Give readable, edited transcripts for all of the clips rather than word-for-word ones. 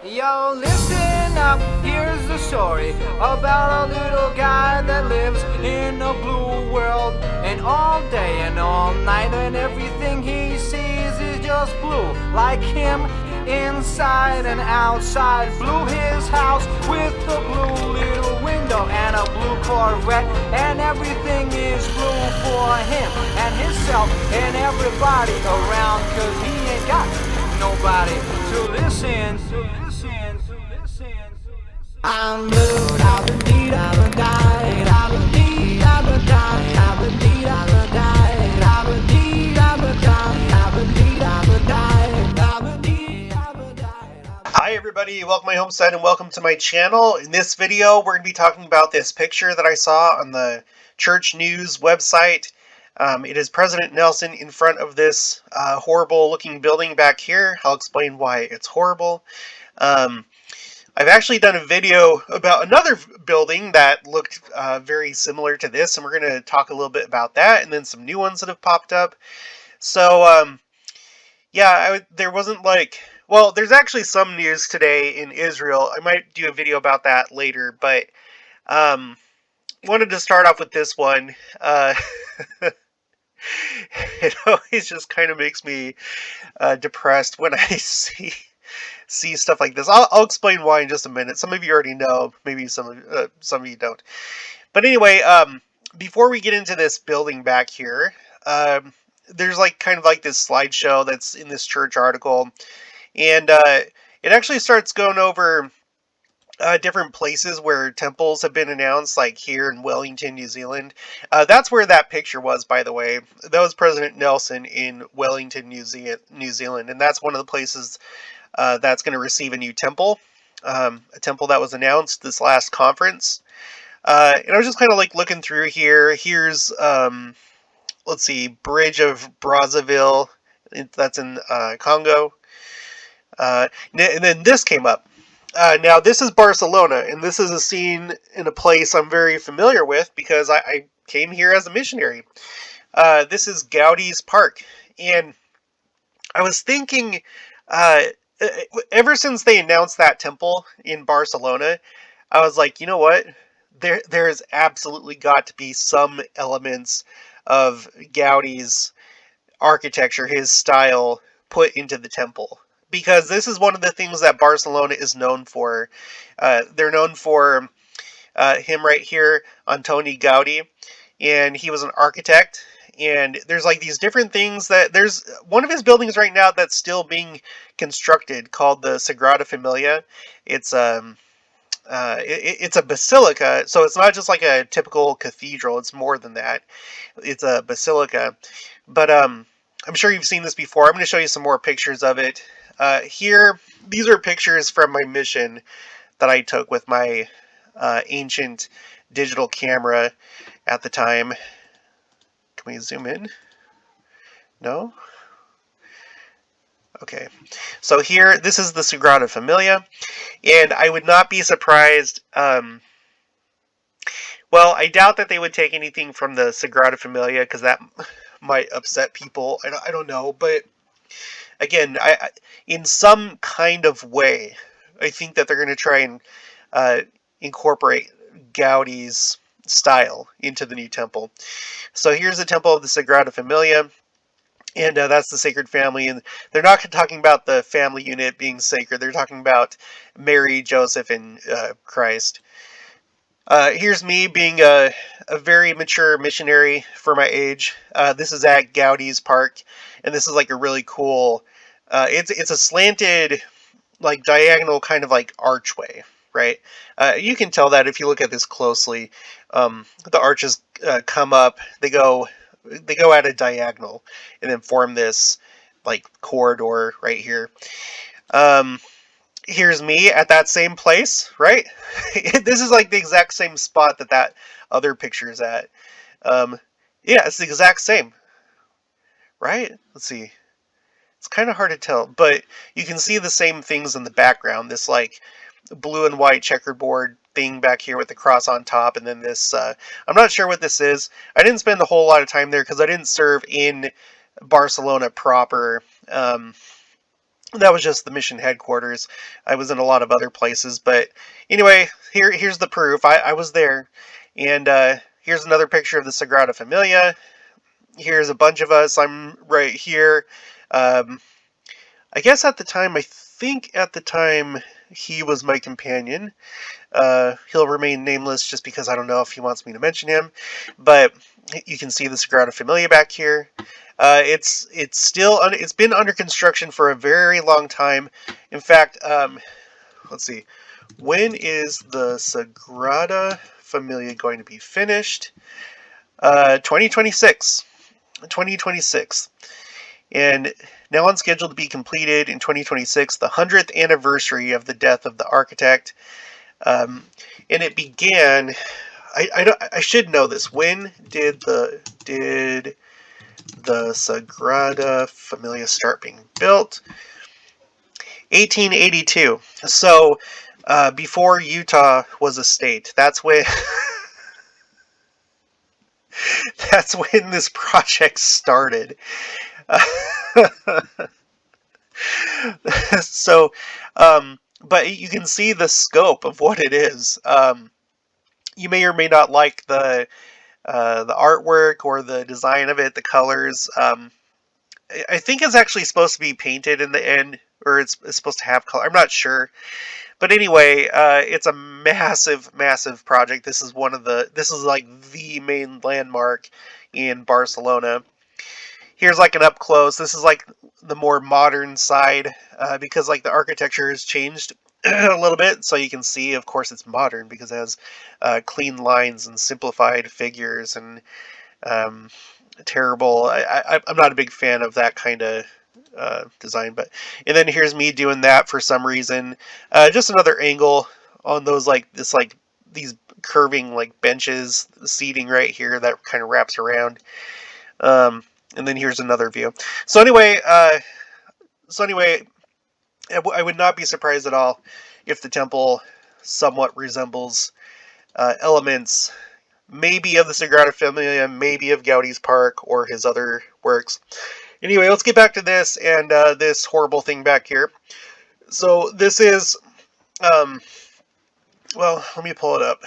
Yo, listen up, here's the story about a little guy that lives in a blue world. And all day and all night and everything he sees is just blue. Like him, inside and outside. Blue his house with a blue little window and a blue Corvette. And everything is blue for him and himself and everybody around. Cause he ain't got nobody to listen. I'm blue, I'm a deed, I'm a died, I'm a deed, I'm a died, I'm a deed, I'm a died, I'm a deed, I'm a died, I'm a deed, I'm a died, I'm a deed, I'm a died. Hi everybody, welcome to my homestead and welcome to my channel. In this video, we're going to be talking about this picture that I saw on the church news website. It is President Nelson in front of this horrible looking building back here. I'll explain why it's horrible. I've actually done a video about another building that looked very similar to this, and we're going to talk a little bit about that, and then some new ones that have popped up. So, yeah, there wasn't well, there's actually some news today in Israel. I might do a video about that later, but wanted to start off with this one. It always just kind of makes me depressed when I see stuff like this. I'll explain why in just a minute. Some of you already know, maybe some of you don't. But anyway, before we get into this building back here, there's kind of this slideshow that's in this church article, and it actually starts going over different places where temples have been announced, like here in Wellington, New Zealand. That's where that picture was, by the way. That was President Nelson in Wellington, New Zealand, and that's one of the places that's going to receive a new temple, a temple that was announced this last conference. And I was just kind of looking through here. Here's, let's see, Bridge of Brazzaville. That's in Congo. And then this came up. Now, this is Barcelona, and this is a scene in a place I'm very familiar with because I came here as a missionary. This is Gaudí's Park, and I was thinking, ever since they announced that temple in Barcelona, I was like, you know what? There's absolutely got to be some elements of Gaudí's architecture, his style, put into the temple. Because this is one of the things that Barcelona is known for. They're known for him right here, Antoni Gaudí, and he was an architect. And there's these different things there's one of his buildings right now that's still being constructed called the Sagrada Familia. It's it's a basilica, so it's not just like a typical cathedral. It's more than that. It's a basilica, but I'm sure you've seen this before. I'm going to show you some more pictures of it. Here, these are pictures from my mission that I took with my ancient digital camera at the time. Can we zoom in? No? Okay. So here, this is the Sagrada Familia, and I would not be surprised. Well, I doubt that they would take anything from the Sagrada Familia because that might upset people. I don't know, but again, in some kind of way, I think that they're going to try and incorporate Gaudí's style into the new temple. So here's the temple of the Sagrada Familia, and that's the Sacred Family. And they're not talking about the family unit being sacred. They're talking about Mary, Joseph, and Christ. Here's me being a very mature missionary for my age. This is at Gaudí's Park, and this is a really cool. It's a slanted, diagonal kind of archway, right? You can tell that if you look at this closely. The arches come up. They go at a diagonal, and then form this corridor right here. Here's me at that same place, right? This is the exact same spot that other picture is at. Yeah, it's the exact same, right? Let's see. It's kind of hard to tell, but you can see the same things in the background. This blue and white checkerboard thing back here with the cross on top, and then this, I'm not sure what this is. I didn't spend a whole lot of time there because I didn't serve in Barcelona proper. That was just the mission headquarters. I was in a lot of other places, but anyway, here's the proof. I was there, and here's another picture of the Sagrada Familia. Here's a bunch of us. I'm right here. Um, I guess at the time, I think at the time he was my companion. He'll remain nameless just because I don't know if he wants me to mention him. But you can see the Sagrada Familia back here. It's been under construction for a very long time. In fact, let's see, when is the Sagrada Familia going to be finished? 2026. 2026. And now on schedule to be completed in 2026, the 100th anniversary of the death of the architect. And it began. I should know this. When did the Sagrada Familia start being built? 1882. So before Utah was a state. That's when. That's when this project started. So, but you can see the scope of what it is. You may or may not like the artwork or the design of it, the colors. I think it's actually supposed to be painted in the end, or it's supposed to have color. I'm not sure, but anyway, it's a massive, massive project. This is like the main landmark in Barcelona. Here's like an up close. This is like the more modern side because like the architecture has changed a little bit, so you can see, of course, it's modern because it has clean lines and simplified figures and terrible. I'm not a big fan of that kind of design, but and then here's me doing that for some reason. Just another angle on those these curving like benches, seating right here that kind of wraps around. And then here's another view. So anyway, I would not be surprised at all if the temple somewhat resembles elements, maybe of the Sagrada Familia, maybe of Gaudí's Park or his other works. Anyway, let's get back to this and this horrible thing back here. So this is, well, let me pull it up.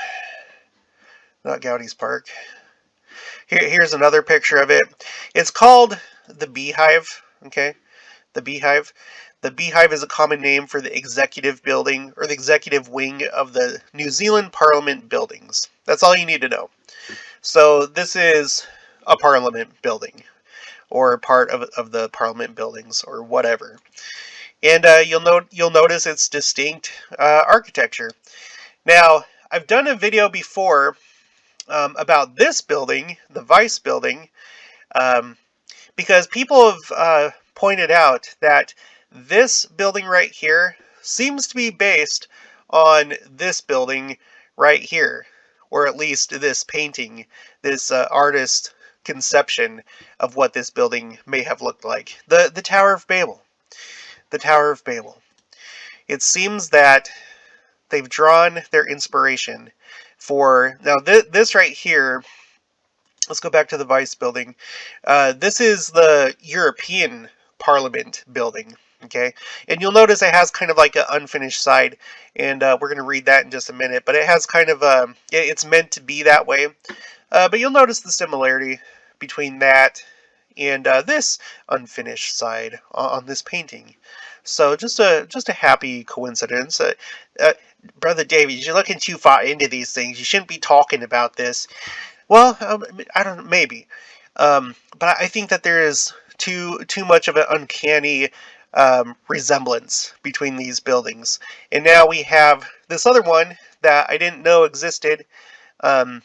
Not Gaudí's Park. Here's another picture of it. It's called the Beehive, okay? The Beehive. The Beehive is a common name for the executive building or the executive wing of the New Zealand Parliament buildings. That's all you need to know. So this is a Parliament building or part of the Parliament buildings or whatever. And you'll notice its distinct architecture. Now, I've done a video before about this building, the Weiss building, because people have pointed out that this building right here seems to be based on this building right here, or at least this painting, this artist conception of what this building may have looked like. The Tower of Babel. The Tower of Babel. It seems that they've drawn their inspiration for, now this right here, let's go back to the Weiss building. This is the European Parliament building, okay? And you'll notice it has kind of like an unfinished side, and we're going to read that in just a minute, but it has kind of, it's meant to be that way. But you'll notice the similarity between that and this unfinished side on this painting. So just a happy coincidence. Brother David, you're looking too far into these things. You shouldn't be talking about this. Well, I don't know, maybe. But I think that there is too much of an uncanny resemblance between these buildings. And now we have this other one that I didn't know existed. And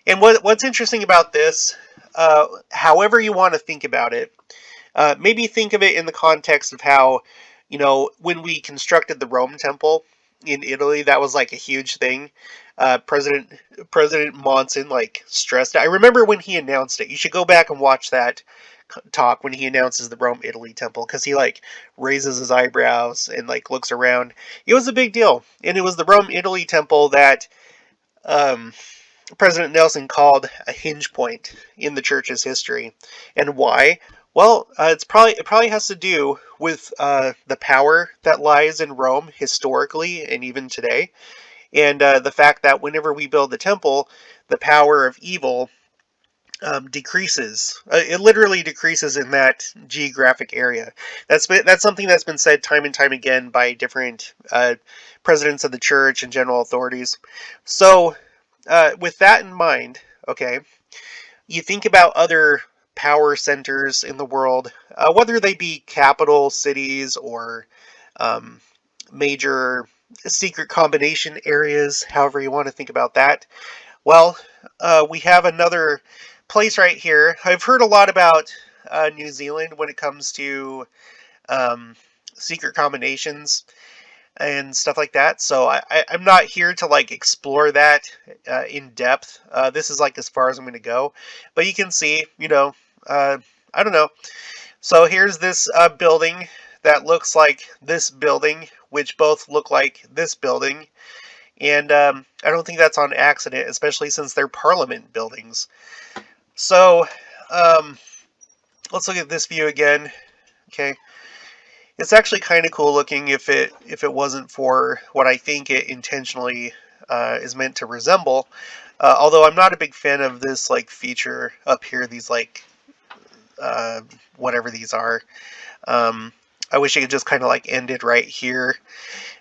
what's interesting about this, however you want to think about it, maybe think of it in the context of how, when we constructed the Rome Temple in Italy, that was like a huge thing. President Monson stressed. I remember when he announced it. You should go back and watch that talk when he announces the Rome Italy Temple, because he raises his eyebrows and looks around. It was a big deal, and it was the Rome Italy Temple that President Nelson called a hinge point in the church's history. And why? Well, it probably has to do with the power that lies in Rome historically and even today, and the fact that whenever we build the temple, the power of evil decreases. It literally decreases in that geographic area. That's something that's been said time and time again by different presidents of the church and general authorities. So, with that in mind, okay, you think about other power centers in the world, whether they be capital cities or um, major secret combination areas, however you want to think about that. Well, we have another place right here. I've heard a lot about New Zealand when it comes to um, secret combinations and stuff like that. So I'm not here to like explore that in depth. This is like as far as I'm going to go. But you can see, I don't know. So here's this building that looks like this building, which both look like this building. And I don't think that's on accident, especially since they're parliament buildings. So um, let's look at this view again. Okay, it's actually kind of cool looking if it wasn't for what I think it intentionally is meant to resemble. Although I'm not a big fan of this like feature up here. These like uh, whatever these are. Um, I wish it could just kind of like end it right here.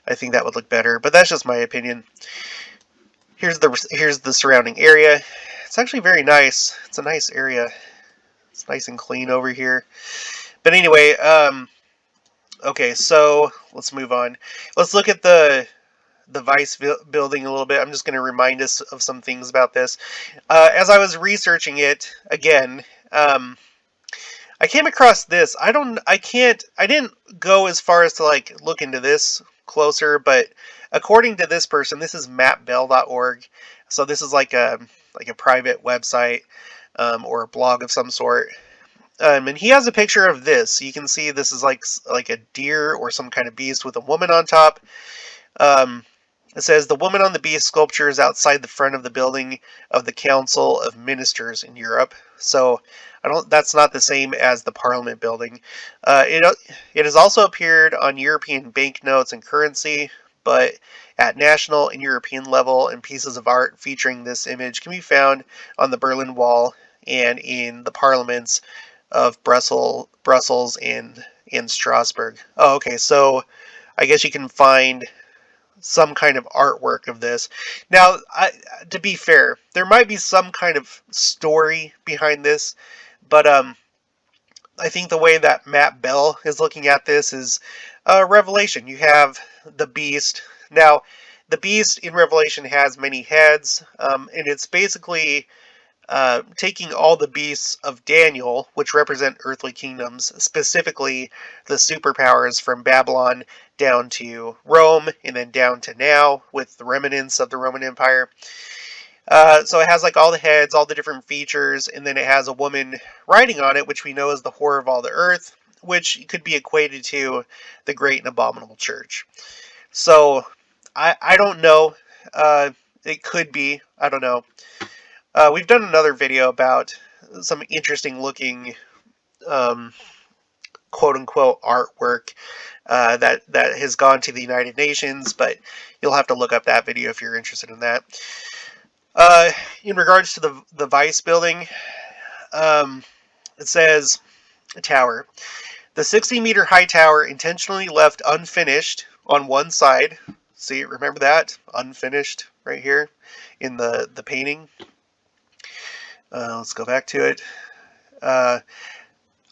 I think that would look better, but that's just my opinion. Here's the surrounding area. It's actually very nice. It's a nice area. It's nice and clean over here. But anyway, okay, so let's move on. Let's look at the Weiss building a little bit. I'm just going to remind us of some things about this. As I was researching it again, I came across this. I didn't go as far as to like look into this closer, but according to this person, this is mapbell.org. So this is like a private website or a blog of some sort. And he has a picture of this. You can see this is like a deer or some kind of beast with a woman on top. Um, it says the woman on the beast sculpture is outside the front of the building of the Council of Ministers in Europe. So I don't. That's not the same as the Parliament building. It has also appeared on European banknotes and currency, but at national and European level, and pieces of art featuring this image can be found on the Berlin Wall and in the parliaments of Brussels and in Strasbourg. Oh, okay. So I guess you can find some kind of artwork of this. Now, to be fair, there might be some kind of story behind this, but I think the way that Matt Bell is looking at this is Revelation. You have the beast. Now, the beast in Revelation has many heads, and it's basically taking all the beasts of Daniel, which represent earthly kingdoms, specifically the superpowers from Babylon down to Rome, and then down to now with the remnants of the Roman Empire. So it has like all the heads, all the different features, and then it has a woman riding on it, which we know is the whore of all the earth, which could be equated to the great and abominable church. So I don't know. It could be. I don't know. We've done another video about some interesting looking um, quote unquote artwork that has gone to the United Nations, but you'll have to look up that video if you're interested in that. In regards to the Weiss building, it says tower. The 60-meter high tower intentionally left unfinished on one side. See, remember that? Unfinished right here in the painting. Let's go back to it.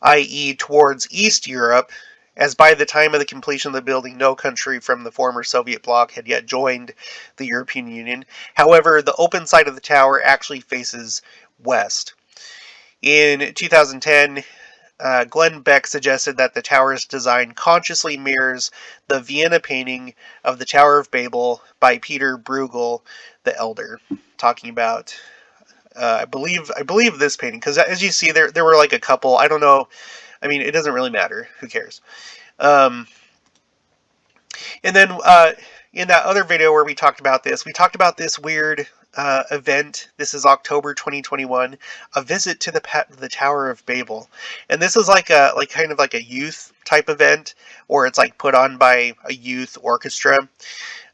I.e. towards East Europe, as by the time of the completion of the building, no country from the former Soviet bloc had yet joined the European Union. However, the open side of the tower actually faces west. In 2010, Glenn Beck suggested that the tower's design consciously mirrors the Vienna painting of the Tower of Babel by Peter Bruegel the Elder, talking about I believe this painting, because as you see there were like a couple. I don't know. I mean, it doesn't really matter. Who cares? And then in that other video where we talked about this weird event. This is October 2021. A visit to the Tower of Babel, and this is like a kind of like a youth type event, or it's like put on by a youth orchestra.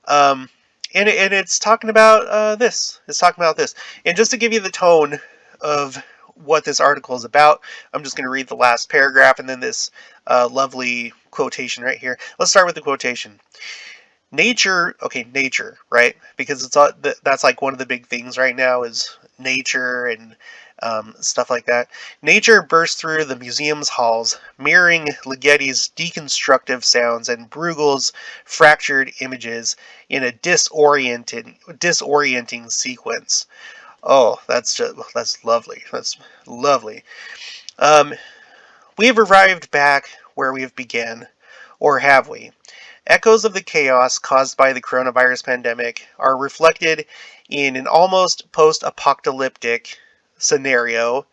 Um, and it's talking about this. It's talking about this. And just to give you the tone of what this article is about, I'm just going to read the last paragraph and then this lovely quotation right here. Let's start with the quotation. Nature, okay, nature, right? Because that's like one of the big things right now is nature and stuff like that. Nature burst through the museum's halls, mirroring Ligeti's deconstructive sounds and Bruegel's fractured images in a disorienting sequence. Oh, that's lovely. That's lovely. Um, we have arrived back where we have began, or have we? Echoes of the chaos caused by the coronavirus pandemic are reflected in an almost post-apocalyptic scenario,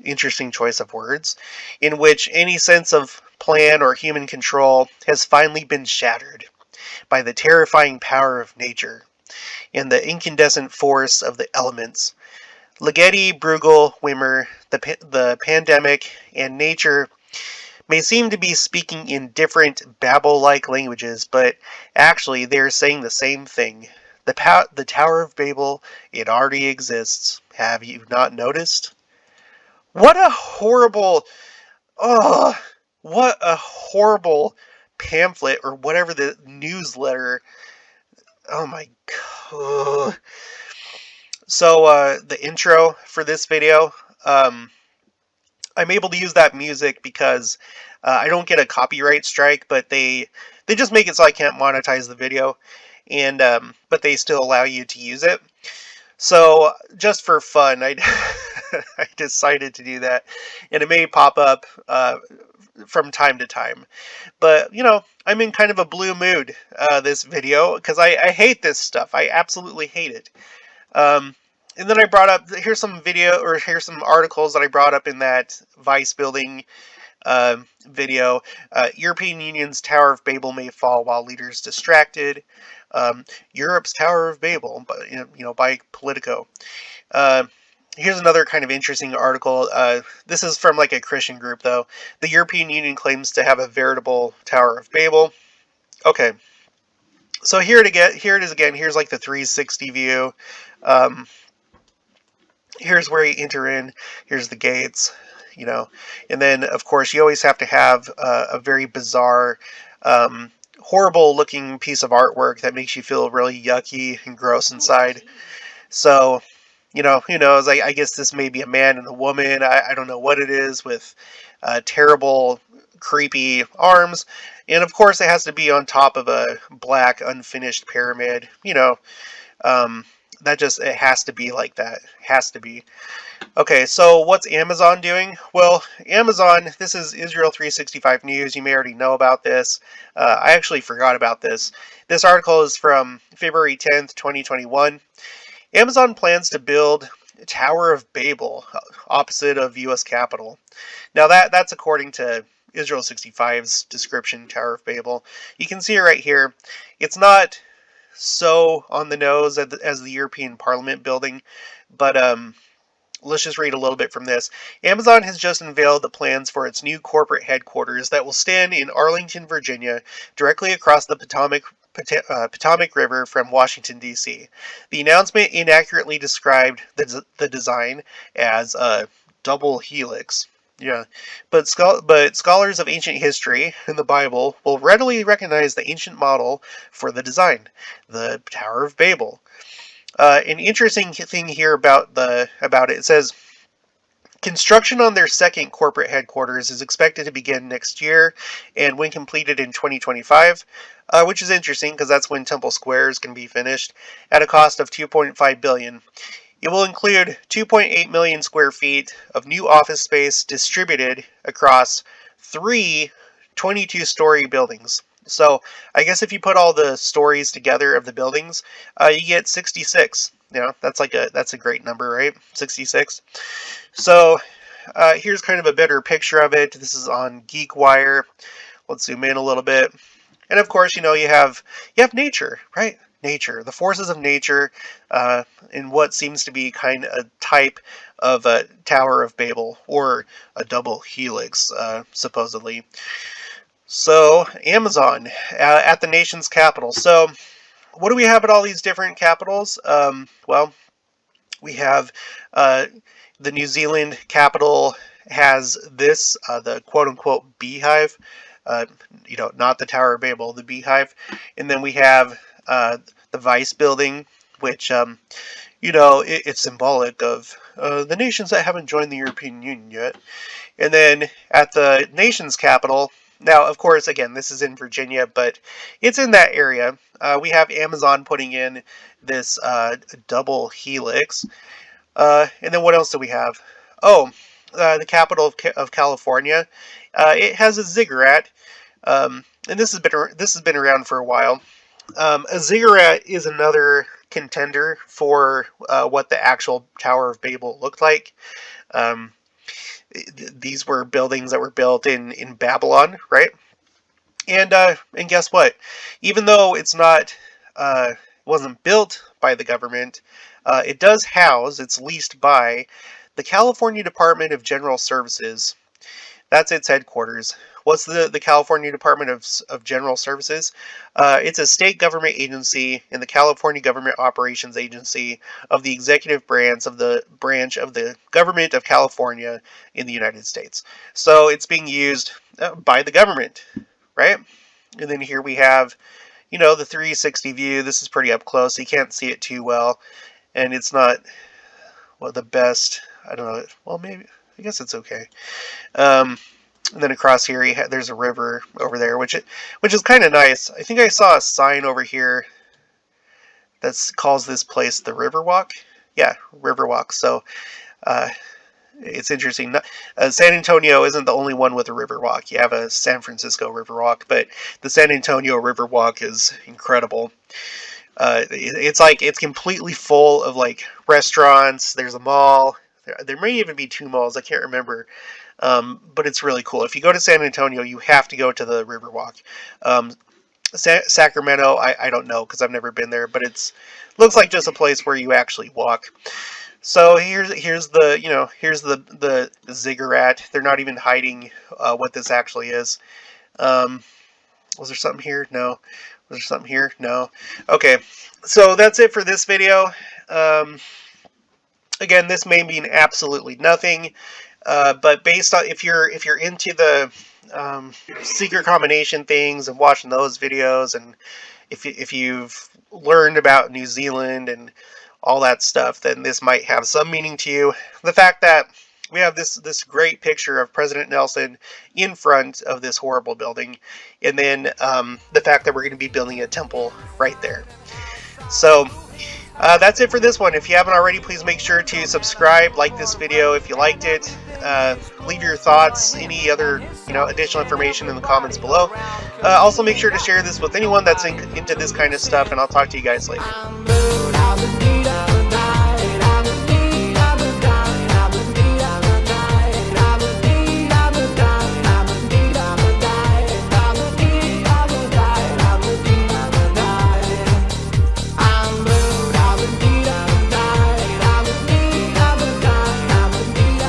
interesting choice of words, in which any sense of plan or human control has finally been shattered by the terrifying power of nature and the incandescent force of the elements. Ligeti, Bruegel, Wimmer, the pandemic, and nature may seem to be speaking in different Babel-like languages, but actually they're saying the same thing. The Tower of Babel, it already exists. Have you not noticed? What a horrible, oh, what a horrible pamphlet or whatever the newsletter. Oh my god. So the intro for this video, I'm able to use that music because I don't get a copyright strike, but they just make it so I can't monetize the video, and but they still allow you to use it. So just for fun, I I decided to do that, and it may pop up from time to time. But you know, I'm in kind of a blue mood this video because I hate this stuff. I absolutely hate it. Um, and then I brought up, here's some here's some articles that I brought up in that Weiss building video. European Union's Tower of Babel may fall while leaders distracted. Europe's Tower of Babel, but by Politico. Uh, Here's another kind of interesting article. This is from like a Christian group, though. The European Union claims to have a veritable Tower of Babel. Okay, so here it is again. Here's like the 360 view. Here's where you enter in. Here's the gates, and then of course you always have to have a very bizarre, horrible looking piece of artwork that makes you feel really yucky and gross inside. So, who knows? I guess this may be a man and a woman. I don't know what it is with terrible, creepy arms. And of course, it has to be on top of a black, unfinished pyramid. It has to be like that. It has to be. Okay, so what's Amazon doing? Well, Amazon, this is Israel 365 News. You may already know about this. I actually forgot about this. This article is from February 10th, 2021. Amazon plans to build Tower of Babel opposite of U.S. Capitol. Now that's according to Israel 65's description, Tower of Babel. You can see it right here. It's not so on the nose as the European Parliament building, but let's just read a little bit from this. Amazon has just unveiled the plans for its new corporate headquarters that will stand in Arlington, Virginia, directly across the Potomac River from Washington, D.C. The announcement inaccurately described the design as a double helix. Yeah, but scholars of ancient history and the Bible will readily recognize the ancient model for the design, the Tower of Babel. An interesting thing here about it says construction on their second corporate headquarters is expected to begin next year, and when completed in 2025, which is interesting because that's when Temple Square is going to be finished, at a cost of $2.5 billion. It will include 2.8 million square feet of new office space distributed across three 22-story buildings. So I guess if you put all the stories together of the buildings, you get 66. That's a great number, right? 66. So here's kind of a better picture of it. This is on GeekWire. Let's zoom in a little bit. And of course, you have nature, right? nature, the forces of nature, in what seems to be kind of a type of a Tower of Babel, or a double helix, supposedly. So, Amazon, at the nation's capital. So, what do we have at all these different capitals? Well, we have the New Zealand capital has this, the quote-unquote Beehive, not the Tower of Babel, the Beehive. And then we have the Weiss building, which, it's symbolic of the nations that haven't joined the European Union yet. And then at the nation's capital, now, of course, again, this is in Virginia, but it's in that area. We have Amazon putting in this double helix. And then what else do we have? Oh, the capital of California. It has a ziggurat, and this has been around for a while. A ziggurat is another contender for what the actual Tower of Babel looked like. These were buildings that were built in Babylon, right? And guess what? Even though it's not wasn't built by the government, it does house, it's leased by the California Department of General Services. That's its headquarters. What's the California Department of General Services? It's a state government agency and the California Government Operations Agency of the executive branch of the government of California in the United States. So it's being used by the government, right? And then here we have, the 360 view. This is pretty up close. So you can't see it too well. And it's not, the best. I don't know. Well, maybe. I guess it's okay. And then across here, there's a river over there, which is kind of nice. I think I saw a sign over here that calls this place the Riverwalk. Yeah, Riverwalk. So it's interesting. San Antonio isn't the only one with a Riverwalk. You have a San Francisco Riverwalk, but the San Antonio Riverwalk is incredible. It's completely full of like restaurants. There's a mall. There may even be 2 malls. I can't remember. But it's really cool. If you go to San Antonio, you have to go to the Riverwalk. Sacramento, I don't know because I've never been there, but looks like just a place where you actually walk. So here's the ziggurat. They're not even hiding what this actually is. Was there something here? No. Was there something here? No. Okay. So that's it for this video. Again, this may mean absolutely nothing. But based on if you're into the secret combination things and watching those videos, and if you've learned about New Zealand and all that stuff, then this might have some meaning to you. The fact that we have this great picture of President Nelson in front of this horrible building, and then the fact that we're going to be building a temple right there. So that's it for this one. If you haven't already, please make sure to subscribe, like this video if you liked it, leave your thoughts, any other additional information in the comments below. Also make sure to share this with anyone that's into this kind of stuff, and I'll talk to you guys later.